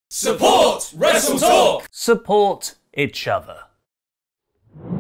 Support WrestleTalk! Support each other.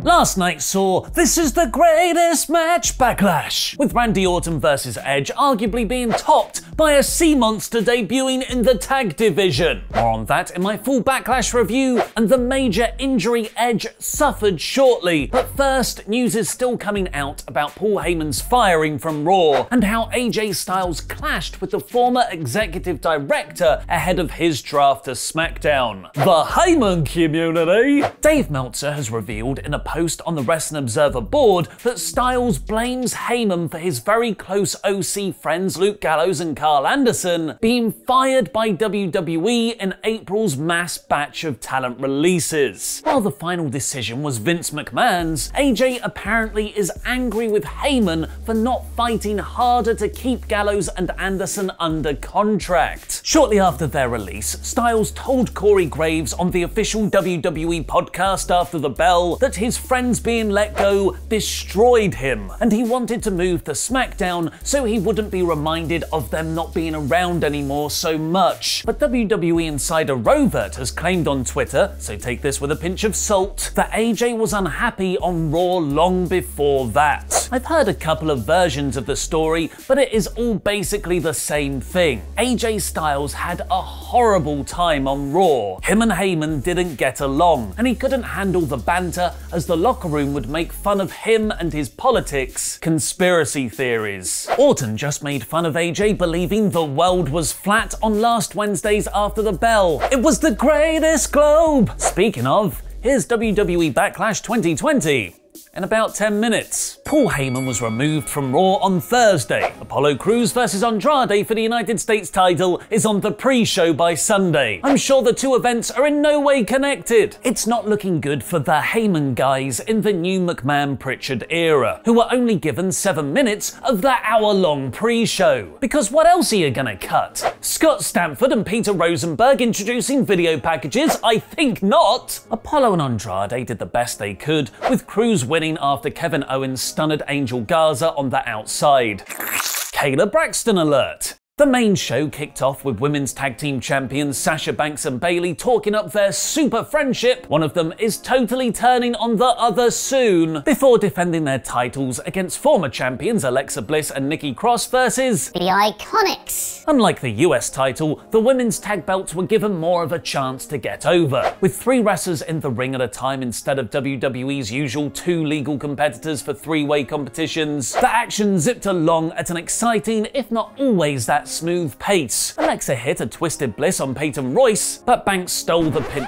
Last night saw This Is the Greatest Match Backlash, with Randy Orton vs Edge arguably being topped by a sea monster debuting in the tag division. More on that in my full Backlash review, and the major injury Edge suffered shortly. But first, news is still coming out about Paul Heyman's firing from Raw, and how AJ Styles clashed with the former executive director ahead of his draft to SmackDown. The Heyman community! Dave Meltzer has revealed in a post on the Wrestling Observer board that Styles blames Heyman for his very close OC friends Luke Gallows and Carl Anderson being fired by WWE in April's mass batch of talent releases. While the final decision was Vince McMahon's, AJ apparently is angry with Heyman for not fighting harder to keep Gallows and Anderson under contract. Shortly after their release, Styles told Corey Graves on the official WWE podcast After the Bell that his friends being let go destroyed him, and he wanted to move to SmackDown so he wouldn't be reminded of them not being around anymore so much. But WWE insider Rovert has claimed on Twitter, so take this with a pinch of salt, that AJ was unhappy on Raw long before that. I've heard a couple of versions of the story, but it is all basically the same thing. AJ Styles had a horrible time on Raw. Him and Heyman didn't get along, and he couldn't handle the banter as the locker room would make fun of him and his politics, conspiracy theories. Orton just made fun of AJ believing the world was flat on last Wednesday's After the Bell. It was the greatest globe! Speaking of, here's WWE Backlash 2020. In about 10 minutes. Paul Heyman was removed from Raw on Thursday. Apollo Crews vs Andrade for the United States title is on the pre-show by Sunday. I'm sure the two events are in no way connected. It's not looking good for the Heyman guys in the new McMahon-Pritchard era, who were only given 7 minutes of the hour-long pre-show. Because what else are you gonna cut? Scott Stanford and Peter Rosenberg introducing video packages? I think not. Apollo and Andrade did the best they could, with Crews winning after Kevin Owens stunned Angel Garza on the outside. Kayla Braxton alert. The main show kicked off with women's tag team champions Sasha Banks and Bayley talking up their super friendship. One of them is totally turning on the other soon, before defending their titles against former champions Alexa Bliss and Nikki Cross versus the Iconics. Unlike the US title, the women's tag belts were given more of a chance to get over, with 3 wrestlers in the ring at a time instead of WWE's usual 2 legal competitors for 3-way competitions. The action zipped along at an exciting, if not always that smooth pace. Alexa hit a twisted bliss on Peyton Royce, but Banks stole the pin.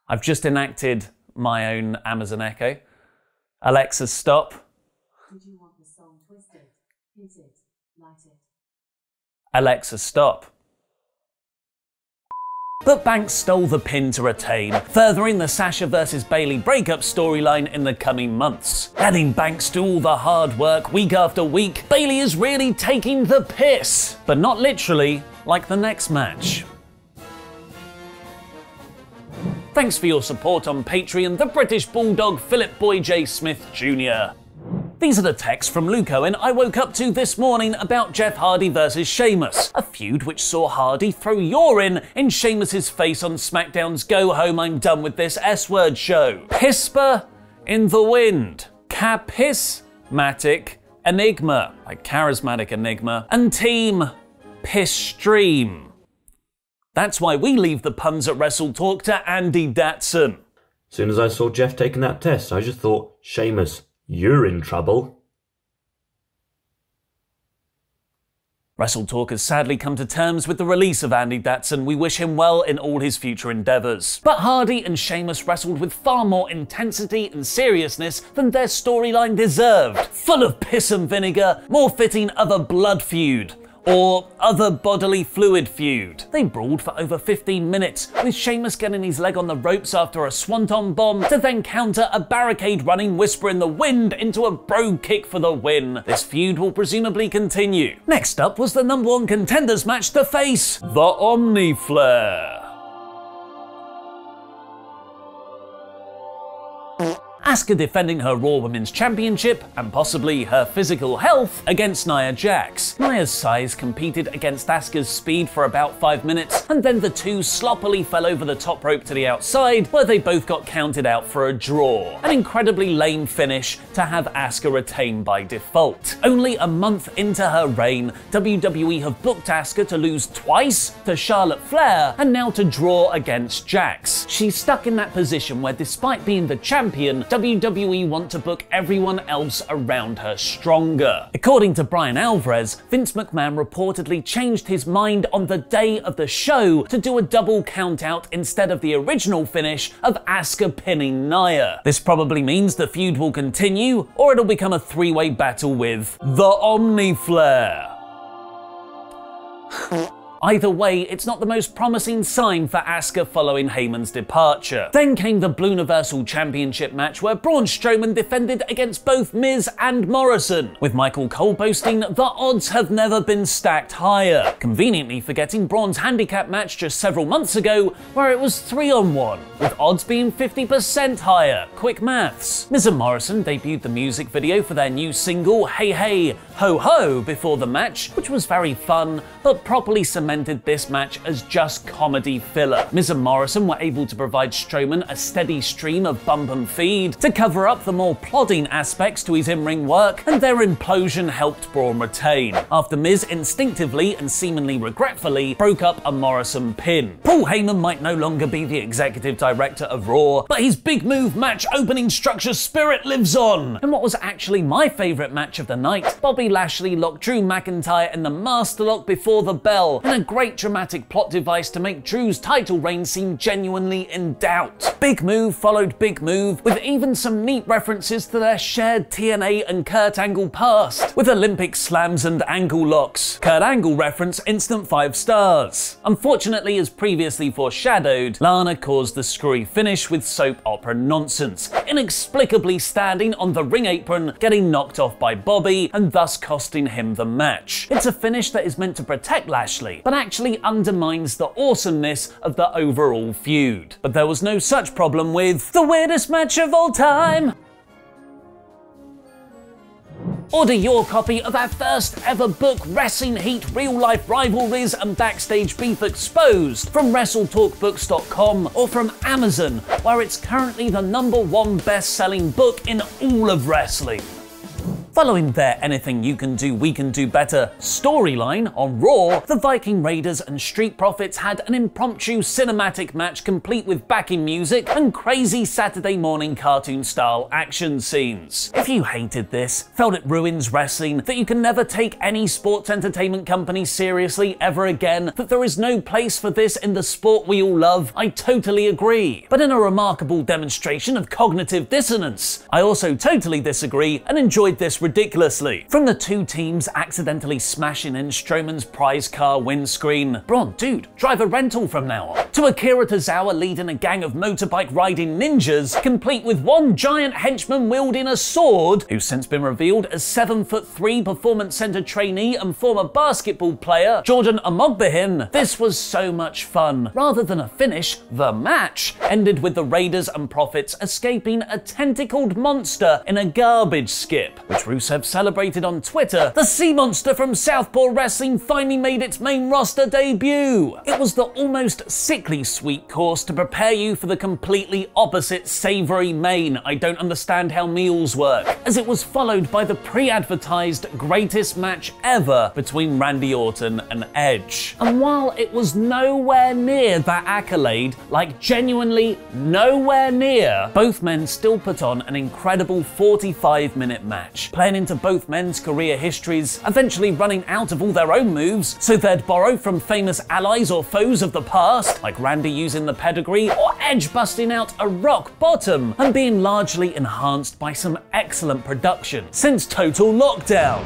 I've just enacted my own Amazon Echo. Alexa, stop. Did you want the song twisted? Hit it, light it. Alexa, stop. But Banks stole the pin to retain, furthering the Sasha vs Bayley breakup storyline in the coming months. Letting Banks do all the hard work week after week, Bayley is really taking the piss. But not literally, like the next match. Thanks for your support on Patreon, the British Bulldog Philip Boy J. Smith Jr. These are the texts from Luke Owen I woke up to this morning about Jeff Hardy vs Sheamus, a feud which saw Hardy throw urine in Sheamus's face on SmackDown's Go Home I'm Done With This S-Word show. Pisper in the wind. Capismatic enigma, like charismatic enigma, and team piss stream. That's why we leave the puns at WrestleTalk to Andy Datson. As soon as I saw Jeff taking that test, I just thought, Sheamus, you're in trouble. WrestleTalk has sadly come to terms with the release of Andy Datson. We wish him well in all his future endeavours. But Hardy and Sheamus wrestled with far more intensity and seriousness than their storyline deserved. Full of piss and vinegar, more fitting of a blood feud. Or other bodily fluid feud. They brawled for over 15 minutes, with Sheamus getting his leg on the ropes after a swanton bomb to then counter a barricade-running Whisper in the Wind into a brogue kick for the win. This feud will presumably continue. Next up was the #1 contenders match to face the Omni Flare. Asuka defending her Raw Women's Championship and possibly her physical health against Nia Jax. Nia's size competed against Asuka's speed for about 5 minutes, and then the two sloppily fell over the top rope to the outside, where they both got counted out for a draw. An incredibly lame finish to have Asuka retain by default. Only a month into her reign, WWE have booked Asuka to lose twice to Charlotte Flair and now to draw against Jax. She's stuck in that position where, despite being the champion, WWE want to book everyone else around her stronger. According to Brian Alvarez, Vince McMahon reportedly changed his mind on the day of the show to do a double countout instead of the original finish of Asuka pinning Nia. This probably means the feud will continue, or it'll become a three-way battle with the Omni Flare. Either way, it's not the most promising sign for Asuka following Heyman's departure. Then came the Blue Universal Championship match where Braun Strowman defended against both Miz and Morrison, with Michael Cole posting the odds have never been stacked higher, conveniently forgetting Braun's handicap match just several months ago where it was 3-on-1, with odds being 50% higher. Quick maths. Miz and Morrison debuted the music video for their new single Hey Hey Ho Ho before the match, which was very fun, but properly cemented this match as just comedy filler. Miz and Morrison were able to provide Strowman a steady stream of bump and feed to cover up the more plodding aspects to his in-ring work, and their implosion helped Braun retain, after Miz instinctively and seemingly regretfully broke up a Morrison pin. Paul Heyman might no longer be the executive director of Raw, but his big move match opening structure spirit lives on. And what was actually my favourite match of the night, Bobby Lashley locked Drew McIntyre in the Master Lock before the bell, and a great dramatic plot device to make Drew's title reign seem genuinely in doubt. Big move followed big move, with even some neat references to their shared TNA and Kurt Angle past, with Olympic slams and ankle locks. Kurt Angle reference instant 5 stars. Unfortunately, as previously foreshadowed, Lana caused the screwy finish with soap opera nonsense, inexplicably standing on the ring apron, getting knocked off by Bobby, and thus costing him the match. It's a finish that is meant to protect Lashley, but actually undermines the awesomeness of the overall feud. But there was no such problem with the weirdest match of all time. Order your copy of our first ever book, Wrestling Heat, Real Life Rivalries and Backstage Beef Exposed, from WrestleTalkBooks.com or from Amazon, where it's currently the #1 best-selling book in all of wrestling. Following their Anything You Can Do, We Can Do Better storyline on Raw, the Viking Raiders and Street Profits had an impromptu cinematic match complete with backing music and crazy Saturday morning cartoon-style action scenes. If you hated this, felt it ruins wrestling, that you can never take any sports entertainment company seriously ever again, that there is no place for this in the sport we all love, I totally agree. But in a remarkable demonstration of cognitive dissonance, I also totally disagree and enjoyed this ridiculously. From the two teams accidentally smashing in Strowman's prize car windscreen, Braun, dude, drive a rental from now on, to Akira Tozawa leading a gang of motorbike riding ninjas, complete with one giant henchman wielding a sword, who's since been revealed as 7'3" Performance Center trainee and former basketball player Jordan Amogbehin. This was so much fun. Rather than a finish, the match ended with the Raiders and Profits escaping a tentacled monster in a garbage skip, which Rusev celebrated on Twitter. The sea monster from Southpaw Wrestling finally made its main roster debut. It was the almost sickly sweet course to prepare you for the completely opposite savory main. I don't understand how meals work, as it was followed by the pre-advertised greatest match ever between Randy Orton and Edge. And while it was nowhere near that accolade, like genuinely nowhere near, both men still put on an incredible 45-minute match, playing into both men's career histories, eventually running out of all their own moves, so they'd borrow from famous allies or foes of the past, like Randy using the pedigree, or Edge busting out a rock bottom, and being largely enhanced by some excellent production since Total Lockdown.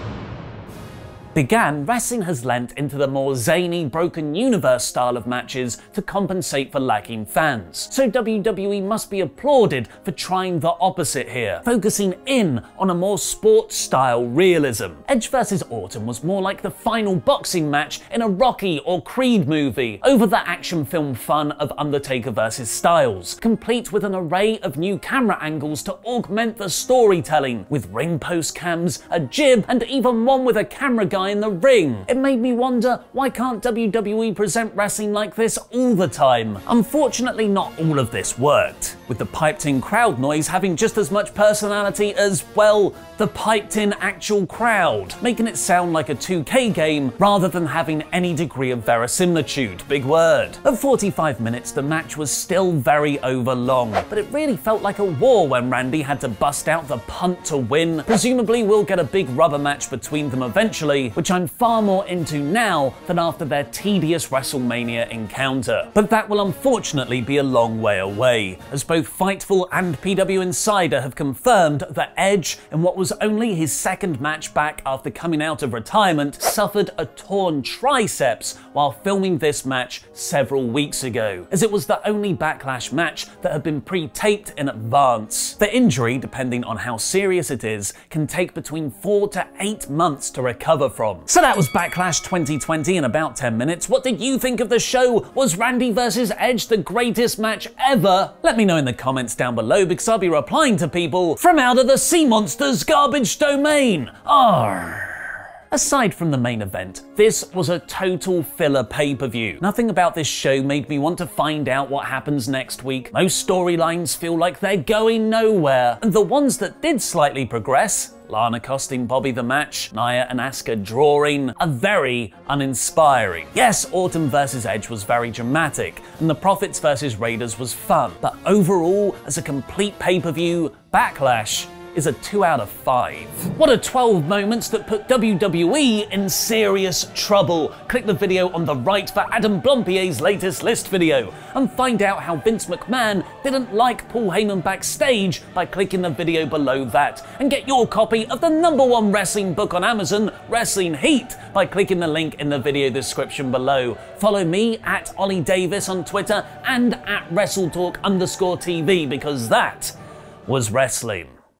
began, wrestling has lent into the more zany, broken universe style of matches to compensate for lacking fans. So WWE must be applauded for trying the opposite here, focusing in on a more sports-style realism. Edge vs. Orton was more like the final boxing match in a Rocky or Creed movie, over the action film fun of Undertaker vs. Styles, complete with an array of new camera angles to augment the storytelling, with ring post cams, a jib, and even one with a camera guy in the ring. It made me wonder, why can't WWE present wrestling like this all the time? Unfortunately, not all of this worked, with the piped-in crowd noise having just as much personality as, well, the piped-in actual crowd, making it sound like a 2K game rather than having any degree of verisimilitude. Big word. At 45 minutes, the match was still very overlong, but it really felt like a war when Randy had to bust out the punt to win. Presumably we'll get a big rubber match between them eventually, which I'm far more into now than after their tedious WrestleMania encounter. But that will unfortunately be a long way away, as both Fightful and PW Insider have confirmed that Edge, in what was only his second match back after coming out of retirement, suffered a torn triceps while filming this match several weeks ago, as it was the only Backlash match that had been pre-taped in advance. The injury, depending on how serious it is, can take between 4 to 8 months to recover from. So that was Backlash 2020 in about 10 minutes. What did you think of the show? Was Randy vs. Edge the greatest match ever? Let me know in the comments down below, because I'll be replying to people from out of the Sea Monsters garbage domain. Arrgh. Aside from the main event, this was a total filler pay-per-view. Nothing about this show made me want to find out what happens next week. Most storylines feel like they're going nowhere, and the ones that did slightly progress, Lana costing Bobby the match, Nia and Asuka drawing, are very uninspiring. Yes, Orton vs. Edge was very dramatic, and the Profits vs. Raiders was fun, but overall, as a complete pay-per-view, Backlash is a 2 out of 5. What are 12 moments that put WWE in serious trouble? Click the video on the right for Adam Blompier's latest list video, and find out how Vince McMahon didn't like Paul Heyman backstage by clicking the video below that, and get your copy of the #1 wrestling book on Amazon, Wrestling Heat, by clicking the link in the video description below. Follow me at Ollie Davis on Twitter and at WrestleTalk_TV, because that was wrestling.